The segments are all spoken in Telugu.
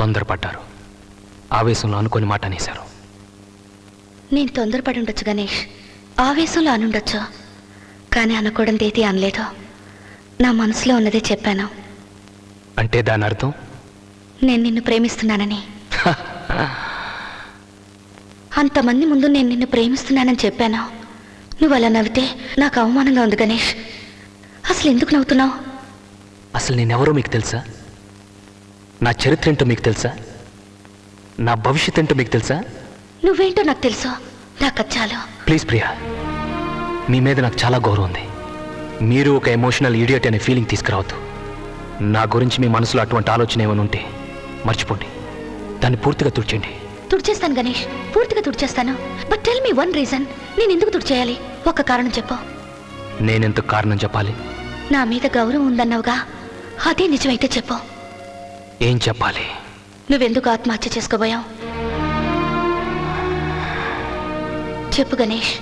తొందరపడ్డారు. ఆవేశంలో అనుకోని మాట అనేశారు. నేను తొందరపడి ఉండొచ్చు గణేష్, ఆవేశంలో అనుండొచ్చు, కానీ అనకూడదు ఏది అనలేదు. నా మనసులో ఉన్నదే చెప్పాను. అంటే దాని అర్థం నేను నిన్ను ప్రేమిస్తున్నానని. అంతమంది ముందు నేను నిన్ను ప్రేమిస్తున్నానని చెప్పాను. నువ్వు అలా నవ్వితే నాకు అవమానంగా ఉంది గణేష్. అసలు ఎందుకు నవ్వుతున్నావు? అసలు నేనెవరో మీకు తెలుసా? నా చరిత్ర ఏంటో మీకు తెలుసా? నా భవిష్యత్ ఏంటో మీకు తెలుసా? నువ్వేంటో నాకు తెలుసు, నాకు చాలు. ప్లీజ్ ప్రియా, మీ మీద నాకు చాలా గౌరవం ఉంది. మీరు ఒక ఎమోషనల్ ఇడియట్ అనే ఫీలింగ్ తీసుకురావద్దు. నా గురించి మీ మనసులో అటువంటి ఆలోచన ఏమైనా ఉంటే మర్చిపోండి, దాన్ని పూర్తిగా తుడిచేయండి. తుడిచేస్తాను గణేష్, పూర్తిగా తుడిచేస్తాను. But tell me one reason. నేను ఎందుకు తుడిచేయాలి? ఒక్క కారణం చెప్పు. నేనెందుకు కారణం చెప్పాలి? నా మీద గౌరవం ఉందన్నావుగా, అదే నిజమైతే చెప్పు. ఏం చెప్పాలి? నువ్వెందుకు ఆత్మహత్య చేసుకోబోయావు? చెప్పు గణేష్,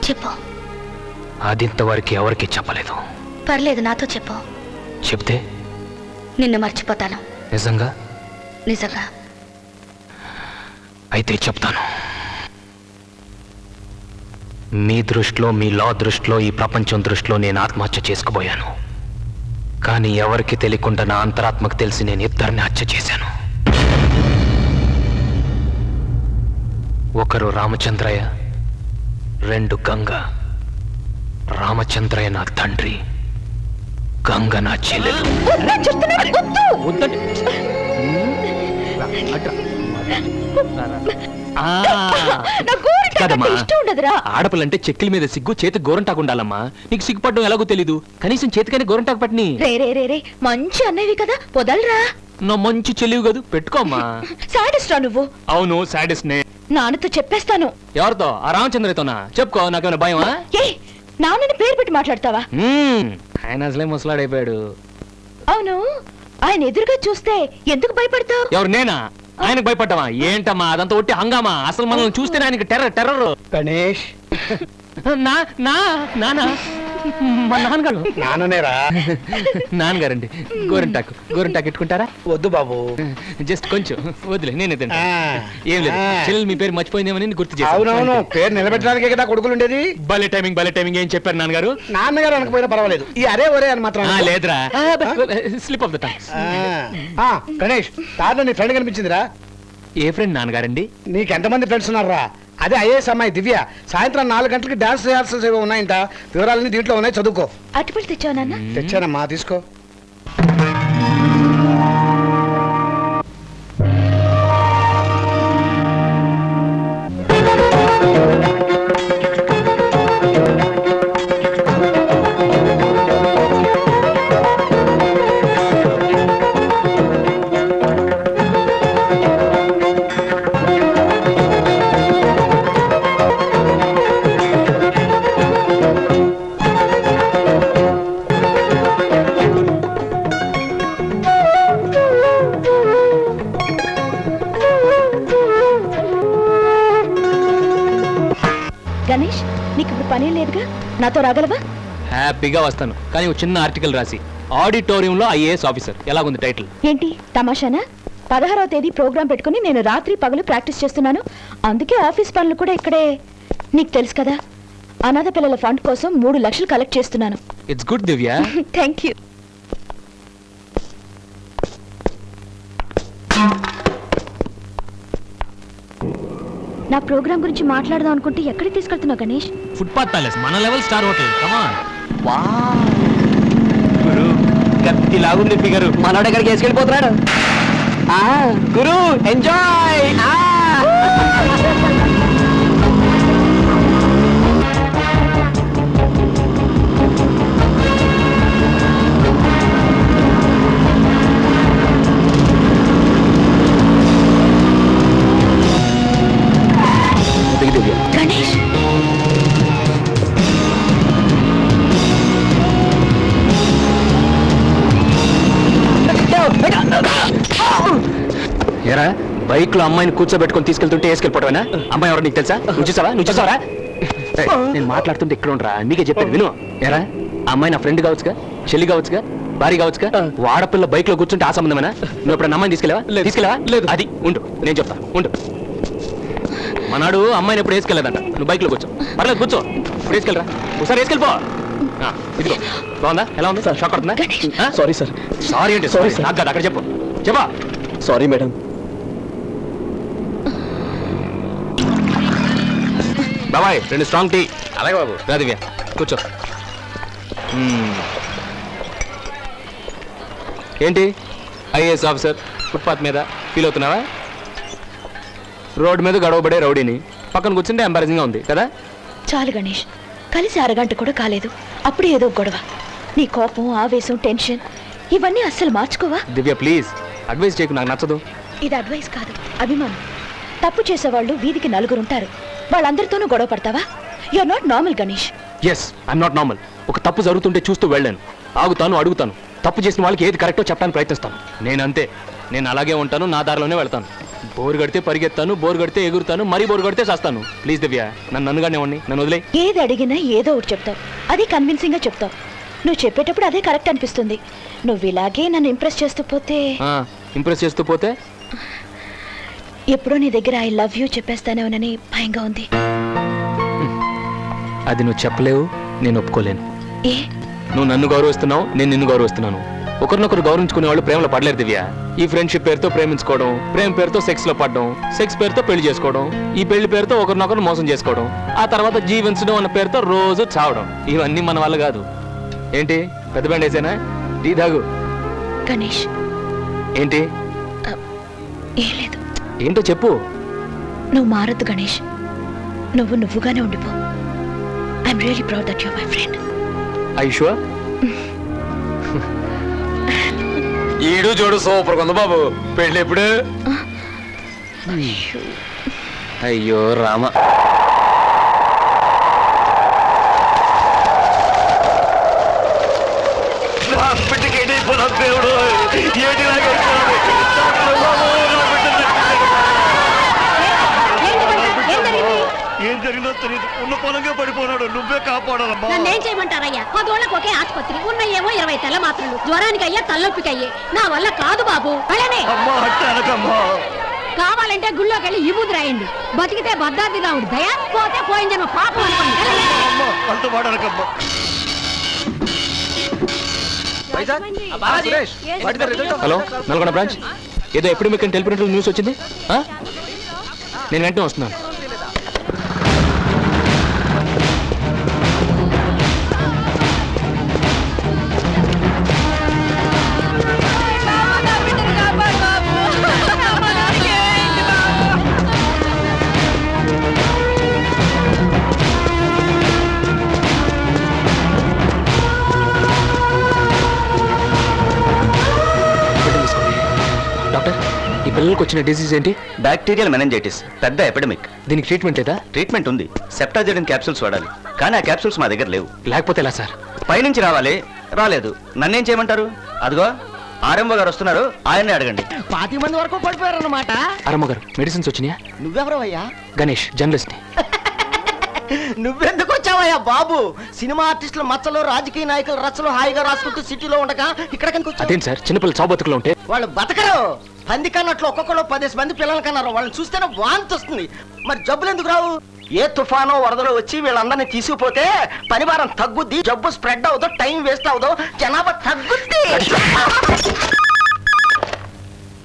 చెప్పు. అది ఇంతవరకు ఎవరికి చెప్పలేదు. పర్లేదు, నాతో చెప్పు. చెప్తే నిన్ను మర్చిపోతాను. నిజంగా? నిజంగా. అయితే చెప్తాను. మీ దృష్టిలో, మీ లా దృష్టిలో, ఈ ప్రపంచం దృష్టిలో నేను ఆత్మహత్య చేసుకోబోయాను. కానీ ఎవరికి తెలియకుండా నా అంతరాత్మకు తెలిసి నేను ఇద్దరిని హత్య చేశాను. ఒకరు రామచంద్రయ్య, రెండు గంగ. రామచంద్రయ్య నా తండ్రి, గంగ నా చెల్లెలు. ఆడపిల్లంటే చెక్కిల మీద సిగ్గు, చేతి గోరంటాకు ఉండాలమ్మా. నీకు సిగ్గుపడడం ఎలాగో తెలీదు, కనీసం చేతికైనా గోరంటాకు పట్టిని. రే మంచి అన్నవి కదా, పొదలరా. నా మంచి చెల్లివి కాదు, పెట్టుకోమ్మా. సాడిస్ట్రా నువ్వు? అవును, సాడిస్ట్ నే. నాన్నతో చెప్పేస్తాను. ఎవరితో? ఆ రామచంద్రతోనా? చెప్పుకో, నాకేమైనా భయమా? నాన్నని పేరు పెట్టి మాట్లాడతావా? ఆయన అసలే ముసలాడైపోయాడు. అవును, ఆయన ఎదురుగా చూస్తే ఎందుకు భయపడతావు? ఎవరు, నేనా? ఆయనకు భయపడ్డావా? ఏంటమ్మా అదంతా ఒట్టి హంగామా. అసలు మనల్ని చూస్తే ఆయనకి టెర్రర్. గణేష్, నానా మా నాన్నగారు. నాన్ననేరా? నాన్నగారండి. గోరంటాకు ఎట్టుకుంటారా? వద్దు బాబు, జస్ట్ కొంచెం వదిలే, నేనే తింటా. ఏం లేదు, చెల్లెలు మీ పేరు మర్చిపోయిందేమని గుర్తు చేశాను. అవునవును, పేరు నిలబెట్టడానికే కదా కొడుకులు ఉండేది. భలే టైమింగ్. ఏం చెప్పారు నాన్నగారు? నాన్నగారు అనకపోయినా పర్వాలేదు, ఈ అరే ఒరే అని మాత్రం లేదురా, slip of the tongue. Ganesh, తాత నీ ఫ్రెండ్ కనిపించిందిరా. ఏ ఫ్రెండ్ నాన్నగారండి? నీకెంతమంది ఫ్రెండ్స్ ఉన్నారా? అదే ఐఏఎస్ అమ్మాయి దివ్య. సాయంత్రం 4 గంటలకి డాన్స్ రిహార్సల్స్ ఏవో ఉన్నాయంట. వివరాలన్నీ దీంట్లో ఉన్నాయి, చదువుకో. అటుపడి తెచ్చావు నాన్న? తెచ్చానమ్మా, తీసుకో. గణేష్, నీకు ఇప్పుడు పని లేదుగా, నాతో రాగలవా? హ్యాపీగా వస్తాను, కానీ ఒక చిన్న ఆర్టికల్ రాసి ఆడిటోరియంలో ఐఏఎస్ ఆఫీసర్. ఎలాగుంది టైటిల్? ఏంటి తమాషానా? 16వ తేదీ ప్రోగ్రాం పెట్టుకుని నేను రాత్రి పగలు ప్రాక్టీస్ చేస్తున్నాను. అందుకే ఆఫీస్ పనులు కూడా ఇక్కడే. నీకు తెలుసు కదా, అనాథ పిల్లల ఫండ్ కోసం 3 లక్షలు కలెక్ట్ చేస్తున్నాను. It's good Divya. Thank you. నా ప్రోగ్రాం గురించి మాట్లాడదాం అనుకుంటే ఎక్కడికి తీసుకెళ్తున్నావు గణేష్? ఫుట్పాత్ ప్యాలెస్, మన లెవెల్ స్టార్ హోటల్. కమాన్. గురు, గట్టి లాగుంది ఫిగరు. మనోడు ఎక్కడికి వేసుకెళ్ళిపోతున్నాడు. గురు, ఎంజాయ్. గణేష్, ఎరా, బైక్ లో అమ్మాయిని కూర్చోబెట్టుకొని తీసుకెళ్తుంటే వేసుకెళ్ళిపోవడమేనా? అమ్మాయి ఎవరు నీకు తెలుసా? నువ్వు చూసావా? నేను మాట్లాడుతుంటే ఇక్కడ ఉండరా, మీకే చెప్పాను, విను. ఎరా, అమ్మాయి నా ఫ్రెండ్ కావచ్చుగా, చెల్లి కావచ్చుగా, భారీ కావచ్చుగా ఆడపిల్ల బైక్ లో కూర్చుంటే ఆ సంబంధమేనా? నువ్వు ఎప్పుడు అమ్మాయిని తీసుకెళ్ళవా? తీసుకెళ్ళవా? లేదు. అది ఉండు, నేను చెప్తాను, ఉండు. మనాడు అమ్మాయిని ఎప్పుడు వేసుకెళ్ళదంట. నువ్వు బైక్ లో కూర్చో. పర్లేదు, కూర్చో. ఇప్పుడు వేసుకెళ్ళరా, ఒకసారి వేసుకెళ్ళిపో. ఇదిగో, బాగుందా? ఎలా ఉంది సార్? షాక్ కొడుతుందా? Sorry sir. సారీ అంటే సారీ నాకు కాదు, అక్కడ చెప్పు. చెప్పా. Sorry madam. బాబాయ్ 2 స్ట్రాంగ్ టీ. అలాగే బాబు. రా దివ్య, కూర్చో. ఏంటి ఐఏఎస్ ఆఫీసర్ ఫుట్పాత్ మీద ఫీల్ అవుతున్నావా? రోడ్డు మీద గడవబడే రౌడీని పక్కన కూర్చుంటే ఎంబారసింగ్గా ఉంది కదా? చాలు గణేష్, కలిసి అరగంట కూడా కాలేదు, అప్పుడే ఏదో గొడవ. నీ కోపం, ఆవేశం, టెన్షన్ ఇవన్నీ అస్సలు మార్చుకోవా? దివ్య ప్లీజ్, అడ్వైస్ చేయకు, నాకు నచ్చదు. ఇది అడ్వైస్ కాదు, అభిమానం. తప్పు చేసేవాళ్ళు వీధికి 4 ఉంటారు, వాళ్ళందరితోనూ గొడవ పడతావా? You are not normal Ganesh. Yes, I'm not normal. ఒక తప్పు జరుగుతుంటే చూస్తూ వెళ్ళాను, ఆగుతాను, అడుగుతాను. తప్పు చేసిన వాళ్ళకి ఏది కరెక్టో చెప్పడానికి ప్రయత్నిస్తాను. నేను అంతే, నేను అలాగే ఉంటాను, నా దారిలోనే వెళ్తాను. బోరు కడితే పరిగెత్తాను, బోరు కడితే ఎగురుతాను, మరీ బోరు కడితే చేస్తాను. ప్లీజ్ దివ్య, నన్నుగానే ఉండి, నన్ను వదిలే. ఏది అడిగినా ఏదో ఒకటి చెప్తావు, అది కన్విన్సింగ్ గా చెప్తావు. నువ్వు చెప్పేటప్పుడు అదే కరెక్ట్ అనిపిస్తుంది. నువ్వు ఇలాగే నన్ను ఇంప్రెస్ చేస్తూ పోతే ఇంప్రెస్ చేస్తూ పోతే ఎప్పుడో నీ దగ్గర ఐ లవ్ యూ చెప్పేస్తానేమోనని భయంగా ఉంది. అది నువ్వు చెప్పలేవు, నేను ఒప్పుకోలేను. ఏ? నువ్వు నన్ను గౌరవిస్తున్నావు, నేను నిన్ను గౌరవిస్తున్నాను. ఒకరినొకరు గౌరవించుకునే వాళ్ళు ప్రేమలో పడలేరు దివ్య. ఈ ఫ్రెండ్షిప్ పేరుతో ప్రేమించుకోవడం, ప్రేమ పేరుతో సెక్స్ లో పడడం, సెక్స్ పేరుతో పెళ్లి చేసుకోవడం, ఈ పెళ్లి పేరుతో ఒకరినొకరు మోసం చేసుకోవడం, ఆ తర్వాత జీవించడం అన్న పేరుతో రోజు చావడం, ఇవన్నీ మన వల్ల కాదు. ఏంటి పెద్ద బ్యాండ్ వేసేనా? టీ తాగు. గణేష్. ఏంటి? ఏం లేదు. ఏంటో చెప్పు. నువ్వు మారద్దు గణేష్, నువ్వుగానే ఉండిపో. I'm really proud that you are my friend. I sure? ఈడు చూడు సూపర్ కొంద బాబు. పెళ్ళి ఎప్పుడు? అయ్యో రామ. ఏం జరిగిందో తెలియదు, ఉన్న పొలంగా పడిపోనాడు. నువ్వే కాపాడాలమ్మా. నన్నేం చేయమంటారయ్యా? 10 ఓళ్ళకి ఒకే ఆసుపత్రి, ఉన్నాయేమో 20 తెల్ల మాత్రలు. జ్వరానికి అయ్యా, తలనొప్పికి అయ్యే. నా వల్ల కాదు బాబు. అమ్మా అట్ట అనకమ్మా. కావాలంటే గుళ్ళోకి వెళ్ళి ఇబూది రాయండి. బతికితే భద్రాద్రి రావుడు దయ, పోతే పోయిన జన్మ పాపం అనుకోండి. అమ్మా అంత వాడనకమ్మా. Hello, Nalgonda branch. ఏదో ఎప్పుడు మీకు తెలిపినట్లు న్యూస్ వచ్చింది. నేను వెంటనే వస్తున్నాను. డాక్టర్, ఈ పిల్లలకు వచ్చిన డిసీజ్ ఏంటి? బ్యాక్టీరియల్ మెనింజైటిస్, పెద్ద ఎపిడమిక్. దీనికి ట్రీట్మెంట్ లేదా? ట్రీట్మెంట్ ఉంది, సెప్టాజెడిన్ క్యాప్సూల్స్ వాడాలి. కానీ ఆ క్యాప్సూల్స్ మా దగ్గర లేవు. లేకపోతే ఎలా సార్? పైనుంచి రావాలి, రాలేదు. నన్నేం చేయమంటారు? అదిగో ఆర్ఎంఓ గారు వస్తున్నారు, ఆయన్నే అడగండి. 20 మంది వరకు పడిపోయారన్నమాట. అరమ్మ గారు, మెడిసిన్స్ వచ్చినాయా? నువ్వెవరో అయ్యా? గణేష్, జర్నలిస్ట్. నువ్వెందుకు వచ్చావయ్యా బాబు? సినిమా ఆర్టిస్టుల మచ్చలు, రాజకీయ నాయకుల రచ్చలు హాయిగా రాసుకుంటూ సిటీలో ఉండగా ఇక్కడ అదేం సార్, చిన్నపిల్లలు చావు బతుకులో ఉంటే వాళ్ళు బతకరు. పంది కన్నట్లు ఒక్కొక్కరు 10 మంది పిల్లలు కన్నారు. వాళ్ళని చూస్తేనే వాంతి వస్తుంది. మరి జబ్బులు ఎందుకు రావు? ఏ తుఫానో వరదలో వచ్చి వీళ్ళందరినీ తీసుకుపోతే పనివారం తగ్గుద్ది, జబ్బు స్ప్రెడ్ అవుదో, టైం వేస్ట్ అవుదో, జనాభా తగ్గుద్ది.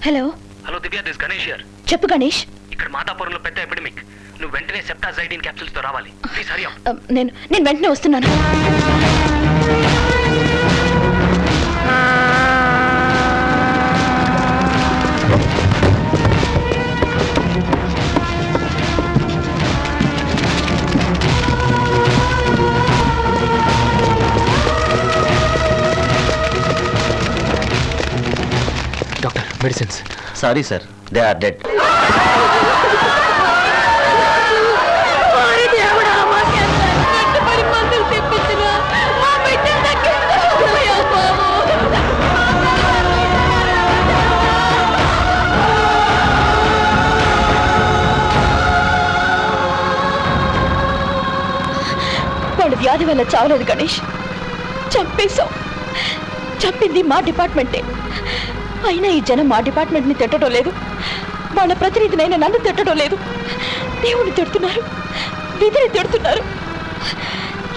Hello. Hello Divya, this Ganesh here. చెప్పు గణేష్. ఇక్కడ మాతాపురంలో పెద్ద ఎపిడమిక్. నువ్వు వెంటనే సెప్టాజైడిన్ క్యాప్సూల్స్ తో రావాలి. Please hurry up. నేను వెంటనే వస్తున్నాను. Doctor, medicines. Sorry sir, they are dead. వాడు వ్యాధి వల్ల చావలేదు గణేష్, చంపేశావు. చంపింది మా డిపార్ట్మెంటే. అయినా ఈ జనం మా డిపార్ట్మెంట్ని తిట్టడం లేదు, వాళ్ళ ప్రతినిధినైనా నన్ను తిట్టడం లేదు. దేవుని తిడుతున్నారు, విధిని తిడుతున్నారు.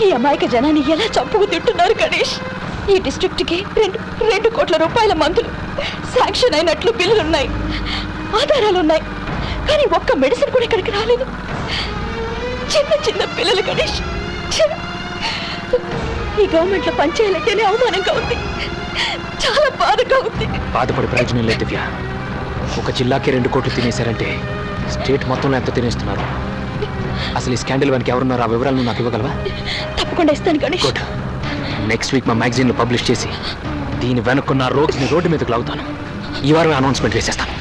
ఈ అమాయక జనాన్ని ఎలా చంపుకు తింటున్నారు గణేష్. ఈ డిస్ట్రిక్ట్కి 2 కోట్ల రూపాయల మందులు శాంక్షన్ అయినట్లు బిల్లులున్నాయి, ఆధారాలున్నాయి. కానీ ఒక్క మెడిసిన్ కూడా ఇక్కడికి రాలేదు. చిన్న చిన్న పిల్లలు గణేష్. ఈ గవర్నమెంట్లో పనిచేయాలంటేనే అవమానంగా ఉంది, చాలా బాధగా ఉంది. బాధపడి ప్రయోజనం లేదు దివ్య. ఒక జిల్లాకి 2 కోట్లు తినేశారంటే స్టేట్ మొత్తంలో ఎంత తినేస్తున్నారు? అసలు ఈ స్కాండల్ వెనక ఎవరున్నారో ఆ వివరాలను నాకు ఇవ్వగలవా? తప్పకుండా ఇస్తాను గణేష్. గుడ్. నెక్స్ట్ వీక్ మా మ్యాగజైన్లో పబ్లిష్ చేసి దీని వెనుకున్న రోడ్ని రోడ్డు మీదకి లాగుతాను. ఈ వారం అనౌన్స్మెంట్ వేసేస్తాను.